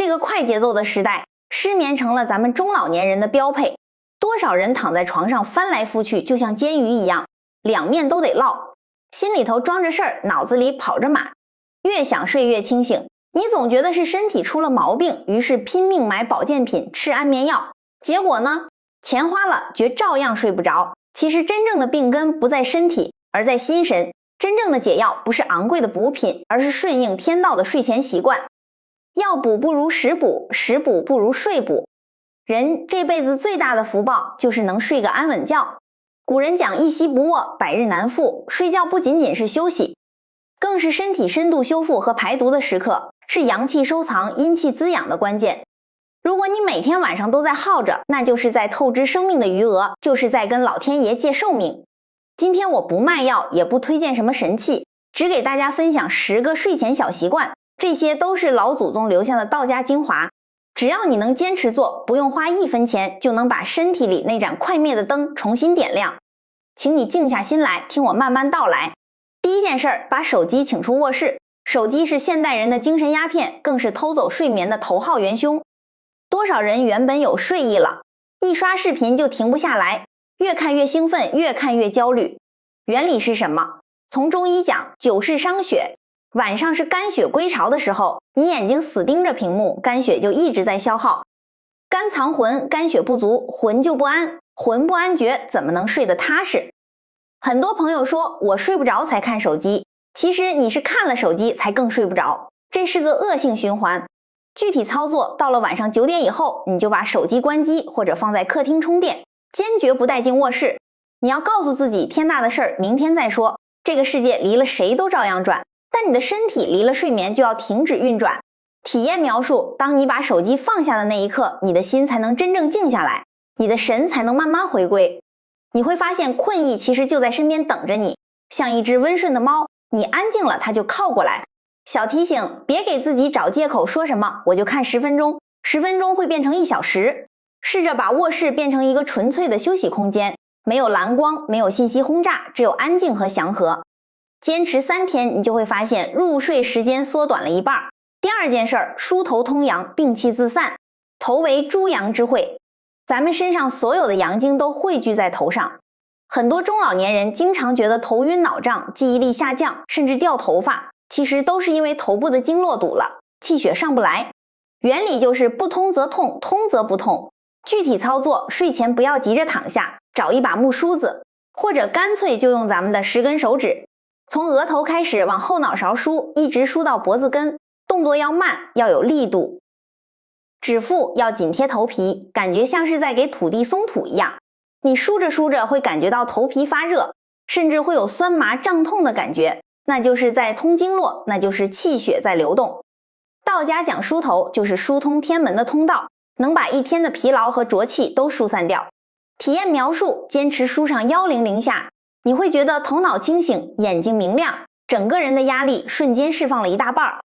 这个快节奏的时代，失眠成了咱们中老年人的标配。多少人躺在床上翻来覆去，就像煎鱼一样，两面都得落，心里头装着事儿，脑子里跑着马，越想睡越清醒。你总觉得是身体出了毛病，于是拼命买保健品，吃安眠药，结果呢，钱花了，觉照样睡不着。其实真正的病根不在身体，而在心神。真正的解药不是昂贵的补品，而是顺应天道的睡前习惯。药补不如食补，食补不如睡补。人这辈子最大的福报就是能睡个安稳觉。古人讲一夕不卧，百日难复，睡觉不仅仅是休息，更是身体深度修复和排毒的时刻，是阳气收藏、阴气滋养的关键。如果你每天晚上都在耗着，那就是在透支生命的余额，就是在跟老天爷借寿命。今天我不卖药，也不推荐什么神器，只给大家分享10个睡前小习惯，这些都是老祖宗留下的道家精华。只要你能坚持做，不用花1分钱，就能把身体里那盏快灭的灯重新点亮。请你静下心来，听我慢慢道来。第一件事儿，把手机请出卧室。手机是现代人的精神鸦片，更是偷走睡眠的头号元凶。多少人原本有睡意了，一刷视频就停不下来，越看越兴奋，越看越焦虑。原理是什么？从中医讲，久视伤血。晚上是肝血归巢的时候，你眼睛死盯着屏幕，肝血就一直在消耗。肝藏魂，肝血不足，魂就不安，魂不安觉，怎么能睡得踏实？很多朋友说我睡不着才看手机，其实你是看了手机才更睡不着，这是个恶性循环。具体操作，到了晚上9点以后，你就把手机关机或者放在客厅充电，坚决不带进卧室。你要告诉自己，天大的事儿明天再说，这个世界离了谁都照样转，但你的身体离了睡眠就要停止运转。体验描述，当你把手机放下的那一刻，你的心才能真正静下来，你的神才能慢慢回归。你会发现困意其实就在身边等着你，像一只温顺的猫，你安静了它就靠过来。小提醒，别给自己找借口，说什么我就看10分钟，10分钟会变成1小时。试着把卧室变成一个纯粹的休息空间，没有蓝光，没有信息轰炸，只有安静和祥和。坚持3天，你就会发现入睡时间缩短了一半。第二件事儿，梳头通阳，病气自散。头为诸阳之会，咱们身上所有的阳精都汇聚在头上。很多中老年人经常觉得头晕脑胀，记忆力下降，甚至掉头发，其实都是因为头部的经络堵了，气血上不来。原理就是不通则痛，通则不痛。具体操作，睡前不要急着躺下，找一把木梳子，或者干脆就用咱们的10根手指，从额头开始往后脑勺梳，一直梳到脖子根，动作要慢，要有力度。指腹要紧贴头皮，感觉像是在给土地松土一样。你梳着梳着会感觉到头皮发热，甚至会有酸麻胀痛的感觉，那就是在通经络，那就是气血在流动。道家讲梳头就是疏通天门的通道，能把一天的疲劳和浊气都疏散掉。体验描述，坚持梳上100下，你会觉得头脑清醒，眼睛明亮，整个人的压力瞬间释放了一大半。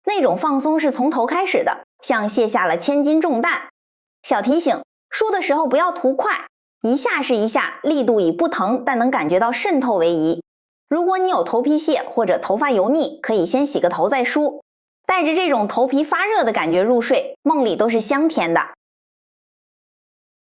那种放松是从头开始的，像卸下了1000斤重担。小提醒，梳的时候不要图快，一下是一下，力度以不疼但能感觉到渗透为宜。如果你有头皮屑或者头发油腻，可以先洗个头再梳，带着这种头皮发热的感觉入睡，梦里都是香甜的。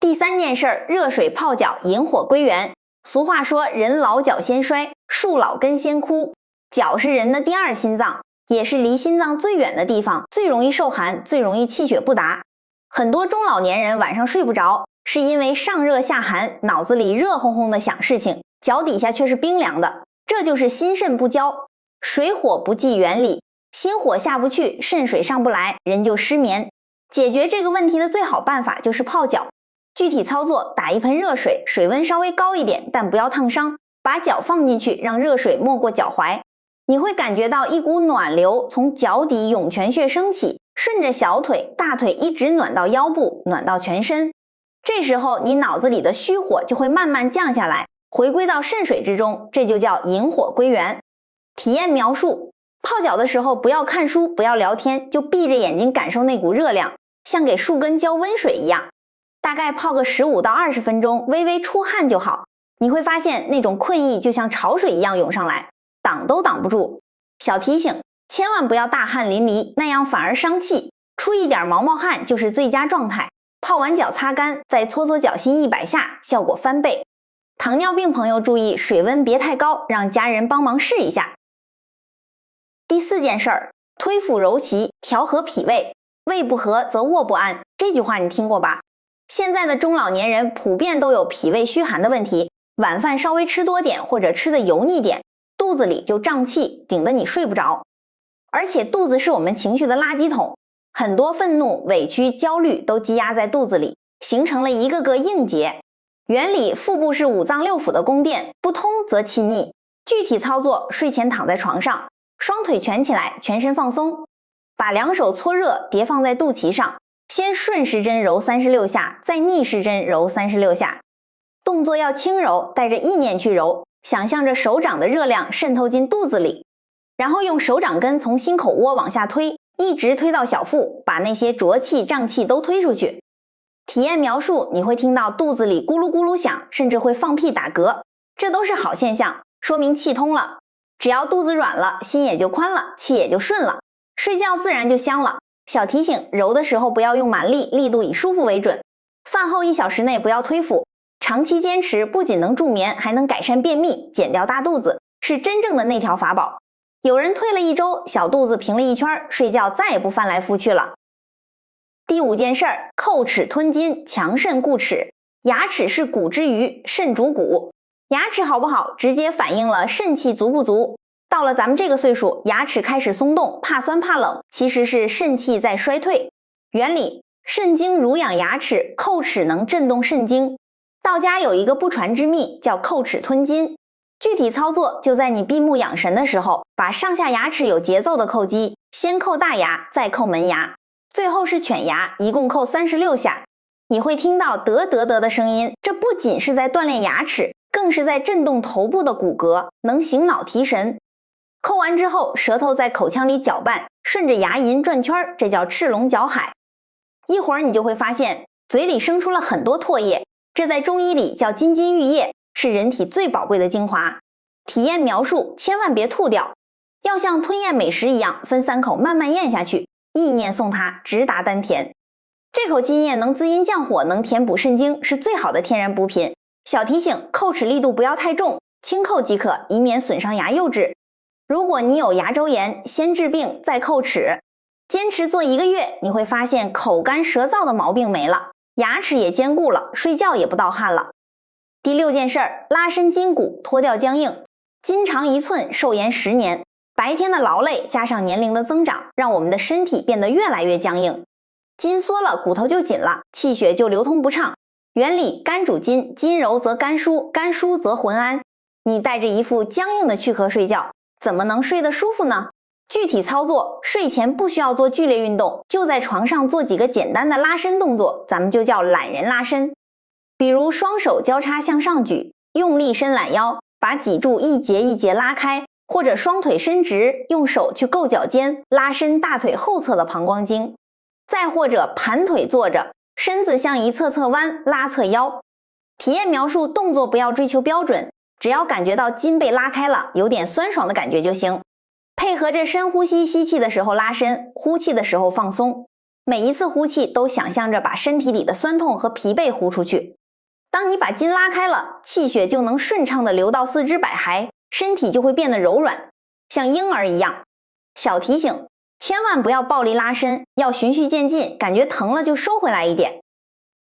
第3件事，热水泡脚，引火归元。俗话说，人老脚先衰，树老根先枯。脚是人的第2心脏，也是离心脏最远的地方，最容易受寒，最容易气血不达。很多中老年人晚上睡不着，是因为上热下寒，脑子里热烘烘的想事情，脚底下却是冰凉的，这就是心肾不交。水火不济原理，心火下不去，肾水上不来，人就失眠。解决这个问题的最好办法就是泡脚。具体操作，打一盆热水，水温稍微高一点，但不要烫伤，把脚放进去，让热水没过脚踝。你会感觉到一股暖流从脚底涌泉穴升起，顺着小腿、大腿一直暖到腰部，暖到全身。这时候你脑子里的虚火就会慢慢降下来，回归到肾水之中，这就叫引火归元。体验描述，泡脚的时候不要看书，不要聊天，就闭着眼睛感受那股热量，像给树根浇温水一样。大概泡个15到20分钟，微微出汗就好。你会发现那种困意就像潮水一样涌上来，挡都挡不住。小提醒，千万不要大汗淋漓，那样反而伤气。出一点毛毛汗就是最佳状态，泡完脚擦干，再搓搓脚心100下，效果翻倍。糖尿病朋友注意水温别太高，让家人帮忙试一下。第4件事儿，推腹揉脐，调和脾胃，胃不和则卧不安。这句话你听过吧？现在的中老年人普遍都有脾胃虚寒的问题，晚饭稍微吃多点或者吃的油腻点，肚子里就胀气，顶得你睡不着。而且肚子是我们情绪的垃圾桶，很多愤怒、委屈、焦虑都积压在肚子里，形成了一个个硬结。原理，腹部是5脏6腑的宫殿，不通则气逆。具体操作，睡前躺在床上，双腿蜷起来，全身放松，把2手搓热叠放在肚脐上，先顺时针揉36下，再逆时针揉36下。动作要轻柔，带着意念去揉，想象着手掌的热量渗透进肚子里，然后用手掌根从心口窝往下推，一直推到小腹，把那些浊气、胀气都推出去。体验描述，你会听到肚子里咕噜咕噜响，甚至会放屁打嗝，这都是好现象，说明气通了。只要肚子软了，心也就宽了，气也就顺了，睡觉自然就香了。小提醒，揉的时候不要用蛮力，力度以舒服为准。饭后1小时内不要推腹，长期坚持不仅能助眠，还能改善便秘，减掉大肚子，是真正的内调法宝。有人推了1周，小肚子平了一圈，睡觉再也不翻来覆去了。第5件事儿，叩齿吞金，强肾固齿。牙齿是骨之余，肾主骨。牙齿好不好，直接反映了肾气足不足。到了咱们这个岁数，牙齿开始松动，怕酸怕冷，其实是肾气在衰退。原理，肾经濡养牙齿，叩齿能震动肾经。道家有一个不传之秘，叫叩齿吞金。具体操作就在你闭目养神的时候，把上下牙齿有节奏的叩击，先叩大牙，再叩门牙，最后是犬牙，一共叩36下。你会听到得得得的声音，这不仅是在锻炼牙齿，更是在震动头部的骨骼，能醒脑提神。叩完之后，舌头在口腔里搅拌，顺着牙龈转圈，这叫赤龙搅海。一会儿你就会发现嘴里生出了很多唾液，这在中医里叫金金玉液，是人体最宝贵的精华。体验描述，千万别吐掉，要像吞咽美食一样，分3口慢慢咽下去，意念送它直达丹田。这口津液能滋阴降火，能填补肾精，是最好的天然补品。小提醒，叩齿力度不要太重，轻叩即可，以免损伤牙釉质。如果你有牙周炎，先治病再叩齿，坚持做1个月，你会发现口干舌燥的毛病没了，牙齿也坚固了，睡觉也不盗汗了。第6件事儿，拉伸筋骨，脱掉僵硬。筋长1寸，寿延10年。白天的劳累加上年龄的增长，让我们的身体变得越来越僵硬。筋缩了，骨头就紧了，气血就流通不畅。原理，肝主筋，筋柔则肝舒，肝舒则魂安。你带着一副僵硬的躯壳睡觉，怎么能睡得舒服呢？具体操作，睡前不需要做剧烈运动，就在床上做几个简单的拉伸动作，咱们就叫懒人拉伸。比如双手交叉向上举，用力伸懒腰，把脊柱一节一节拉开，或者双腿伸直，用手去够脚尖，拉伸大腿后侧的膀胱经。再或者盘腿坐着，身子向一侧侧弯，拉侧腰。体验描述，动作不要追求标准，只要感觉到筋被拉开了，有点酸爽的感觉就行。配合着深呼吸，吸气的时候拉伸，呼气的时候放松。每一次呼气都想象着把身体里的酸痛和疲惫呼出去。当你把筋拉开了，气血就能顺畅地流到四肢百骸，身体就会变得柔软，像婴儿一样。小提醒，千万不要暴力拉伸，要循序渐进，感觉疼了就收回来一点。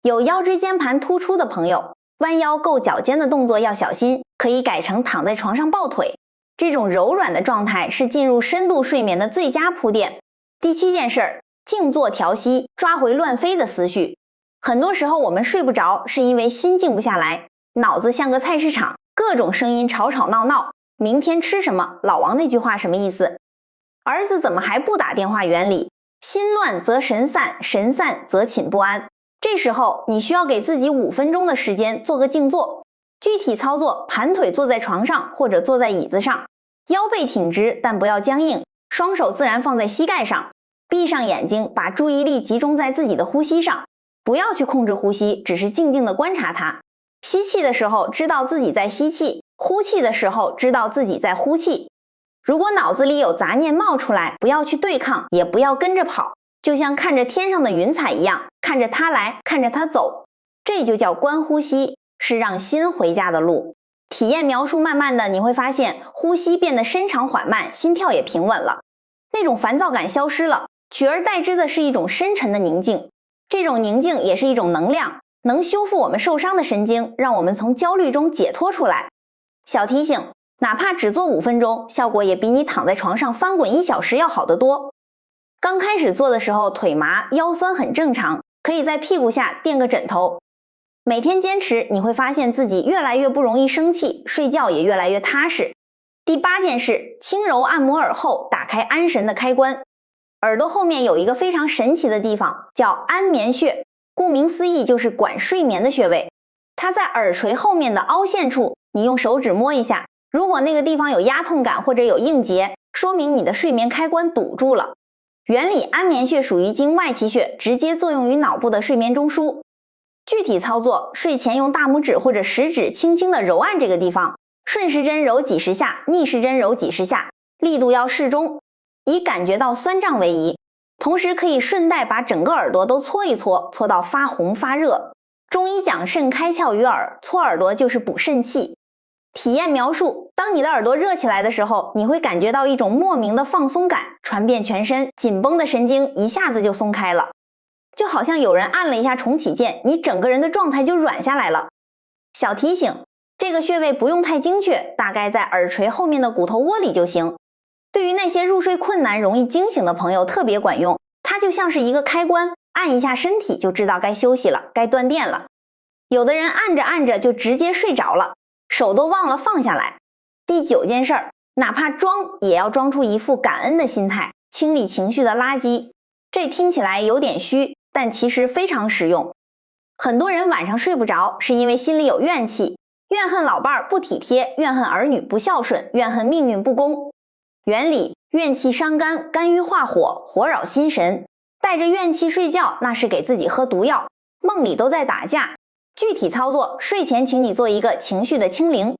有腰椎间盘突出的朋友，弯腰够脚尖的动作要小心，可以改成躺在床上抱腿。这种柔软的状态是进入深度睡眠的最佳铺垫。第7件事，静坐调息，抓回乱飞的思绪。很多时候我们睡不着，是因为心静不下来，脑子像个菜市场，各种声音吵吵闹闹。明天吃什么？老王那句话什么意思？儿子怎么还不打电话？原理，心乱则神散，神散则寝不安。这时候你需要给自己5分钟的时间做个静坐。具体操作，盘腿坐在床上或者坐在椅子上，腰背挺直但不要僵硬，双手自然放在膝盖上，闭上眼睛，把注意力集中在自己的呼吸上，不要去控制呼吸，只是静静地观察它。吸气的时候知道自己在吸气，呼气的时候知道自己在呼气。如果脑子里有杂念冒出来，不要去对抗，也不要跟着跑，就像看着天上的云彩一样，看着它来，看着它走，这就叫观呼吸，是让心回家的路。体验描述慢慢的，你会发现呼吸变得深长缓慢，心跳也平稳了，那种烦躁感消失了，取而代之的是一种深沉的宁静。这种宁静也是一种能量，能修复我们受伤的神经，让我们从焦虑中解脱出来。小提醒，哪怕只做5分钟，效果也比你躺在床上翻滚1小时要好得多。刚开始做的时候腿麻腰酸很正常，可以在屁股下垫个枕头。每天坚持，你会发现自己越来越不容易生气，睡觉也越来越踏实。第8件事，轻柔按摩耳后，打开安神的开关。耳朵后面有一个非常神奇的地方，叫安眠穴，顾名思义就是管睡眠的穴位。它在耳垂后面的凹陷处，你用手指摸一下，如果那个地方有压痛感或者有硬结，说明你的睡眠开关堵住了。原理，安眠穴属于经外奇穴，直接作用于脑部的睡眠中枢。具体操作，睡前用大拇指或者食指轻轻地揉按这个地方，顺时针揉几十下，逆时针揉几十下，力度要适中，以感觉到酸胀为宜。同时可以顺带把整个耳朵都搓一搓，搓到发红发热。中医讲肾开窍于耳，搓耳朵就是补肾气。体验描述，当你的耳朵热起来的时候，你会感觉到一种莫名的放松感传遍全身，紧绷的神经一下子就松开了，就好像有人按了一下重启键，你整个人的状态就软下来了。小提醒，这个穴位不用太精确，大概在耳垂后面的骨头窝里就行。对于那些入睡困难容易惊醒的朋友特别管用，它就像是一个开关，按一下身体就知道该休息了，该断电了。有的人按着按着就直接睡着了，手都忘了放下来。第9件事，哪怕装也要装出一副感恩的心态，清理情绪的垃圾。这听起来有点虚，但其实非常实用。很多人晚上睡不着，是因为心里有怨气，怨恨老伴不体贴，怨恨儿女不孝顺，怨恨命运不公。原理，怨气伤肝，肝郁化火，火扰心神。带着怨气睡觉，那是给自己喝毒药，梦里都在打架。具体操作，睡前请你做一个情绪的清零，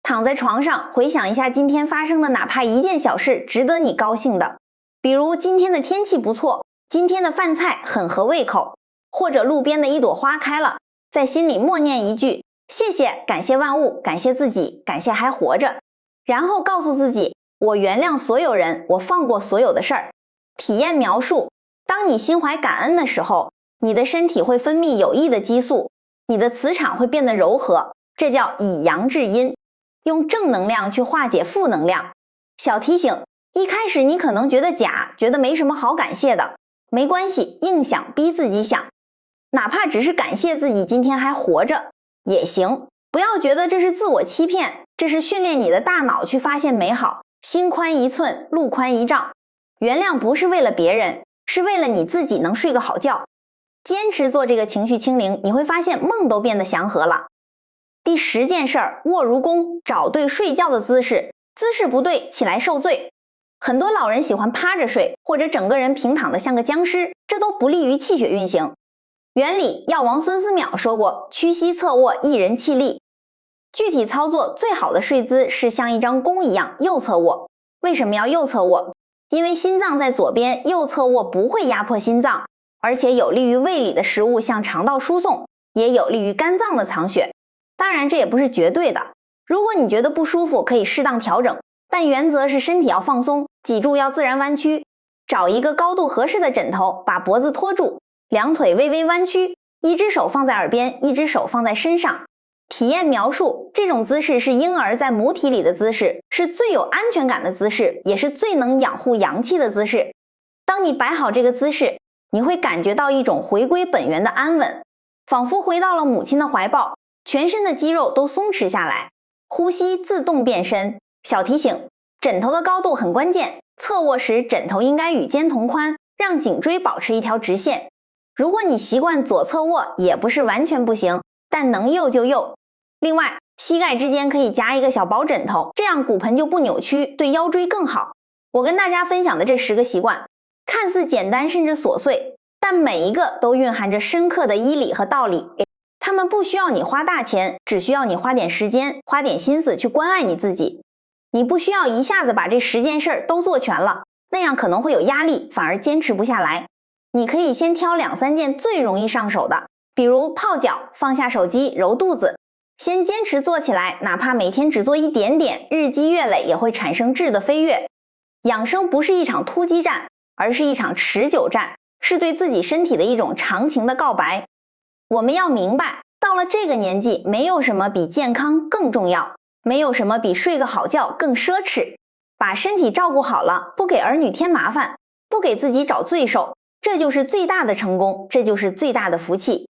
躺在床上回想一下今天发生的哪怕一件小事值得你高兴的，比如今天的天气不错，今天的饭菜很合胃口，或者路边的一朵花开了，在心里默念一句谢谢，感谢万物，感谢自己，感谢还活着，然后告诉自己我原谅所有人，我放过所有的事儿。体验描述，当你心怀感恩的时候，你的身体会分泌有益的激素，你的磁场会变得柔和，这叫以阳制阴，用正能量去化解负能量。小提醒，一开始你可能觉得假，觉得没什么好感谢的，没关系，硬想，逼自己想，哪怕只是感谢自己今天还活着也行，不要觉得这是自我欺骗，这是训练你的大脑去发现美好。心宽1寸，路宽1丈。原谅不是为了别人，是为了你自己能睡个好觉。坚持做这个情绪清零，你会发现梦都变得祥和了。第10件事，卧如弓，找对睡觉的姿势，姿势不对，起来受罪。很多老人喜欢趴着睡，或者整个人平躺的像个僵尸，这都不利于气血运行。原理，药王孙思邈说过，屈膝侧卧，一人气力。具体操作，最好的睡姿是像一张弓一样右侧卧。为什么要右侧卧？因为心脏在左边，右侧卧不会压迫心脏，而且有利于胃里的食物向肠道输送，也有利于肝脏的藏血。当然这也不是绝对的，如果你觉得不舒服可以适当调整，但原则是身体要放松，脊柱要自然弯曲，找一个高度合适的枕头，把脖子托住，两腿微微弯曲，一只手放在耳边，一只手放在身上。体验描述，这种姿势是婴儿在母体里的姿势，是最有安全感的姿势，也是最能养护阳气的姿势。当你摆好这个姿势，你会感觉到一种回归本源的安稳，仿佛回到了母亲的怀抱，全身的肌肉都松弛下来，呼吸自动变深。小提醒，枕头的高度很关键，侧卧时枕头应该与肩同宽，让颈椎保持一条直线。如果你习惯左侧卧，也不是完全不行，但能右就右。另外，膝盖之间可以夹一个小薄枕头，这样骨盆就不扭曲，对腰椎更好。我跟大家分享的这10个习惯，看似简单甚至琐碎，但每一个都蕴含着深刻的医理和道理。他们不需要你花大钱，只需要你花点时间，花点心思去关爱你自己。你不需要一下子把这10件事都做全了，那样可能会有压力，反而坚持不下来。你可以先挑2、3件最容易上手的，比如泡脚、放下手机、揉肚子，先坚持做起来，哪怕每天只做一点点，日积月累也会产生质的飞跃。养生不是一场突击战，而是一场持久战，是对自己身体的一种长情的告白。我们要明白，到了这个年纪，没有什么比健康更重要，没有什么比睡个好觉更奢侈。把身体照顾好了，不给儿女添麻烦，不给自己找罪受，这就是最大的成功，这就是最大的福气。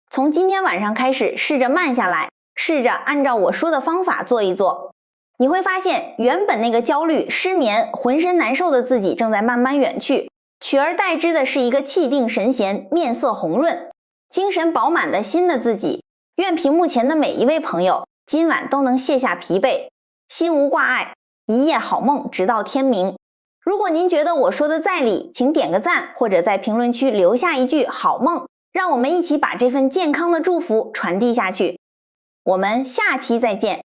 从今天晚上开始，试着慢下来，试着按照我说的方法做一做，你会发现原本那个焦虑、失眠、浑身难受的自己正在慢慢远去，取而代之的是一个气定神闲、面色红润、精神饱满的新的自己。愿屏幕前的每一位朋友今晚都能卸下疲惫，心无挂碍，一夜好梦直到天明。如果您觉得我说的在理，请点个赞，或者在评论区留下一句好梦，让我们一起把这份健康的祝福传递下去。我们下期再见。